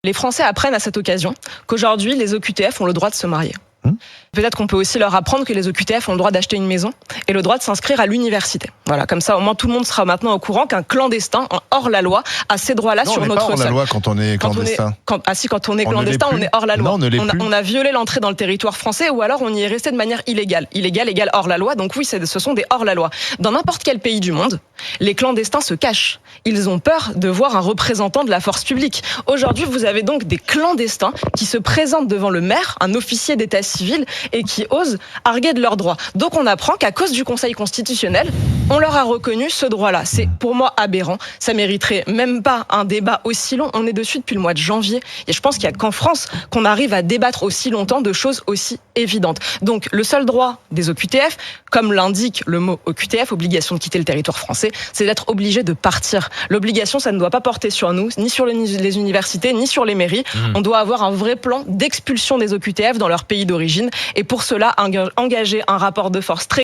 Les Français apprennent à cette occasion qu'aujourd'hui, les OQTF ont le droit de se marier. Peut-être qu'on peut aussi leur apprendre que les OQTF ont le droit d'acheter une maison et le droit de s'inscrire à l'université. Voilà, comme ça, au moins, tout le monde sera maintenant au courant qu'un clandestin, hors la loi, a ces droits-là sur notre sol. On n'est pas hors la loi quand on est clandestin. Quand on est clandestin, on est hors la loi. Non, on a violé l'entrée dans le territoire français ou alors on y est resté de manière illégale. Illégal égale hors la loi, donc oui, ce sont des hors la loi. Dans n'importe quel pays du monde, les clandestins se cachent. Ils ont peur de voir un représentant de la force publique. Aujourd'hui, vous avez donc des clandestins qui se présentent devant le maire, un officier d'état civil, et qui osent arguer de leurs droits. Donc on apprend qu'à cause du Conseil constitutionnel, on leur a reconnu ce droit-là. C'est pour moi aberrant. Ça mériterait même pas un débat aussi long. On est dessus depuis le mois de janvier. Et je pense qu'il n'y a qu'en France qu'on arrive à débattre aussi longtemps de choses aussi évidentes. Donc le seul droit des OQTF, comme l'indique le mot OQTF, obligation de quitter le territoire français, c'est d'être obligé de partir. L'obligation, ça ne doit pas porter sur nous, ni sur les universités, ni sur les mairies. On doit avoir un vrai plan d'expulsion des OQTF dans leur pays d'origine. Et pour cela, engager un rapport de force très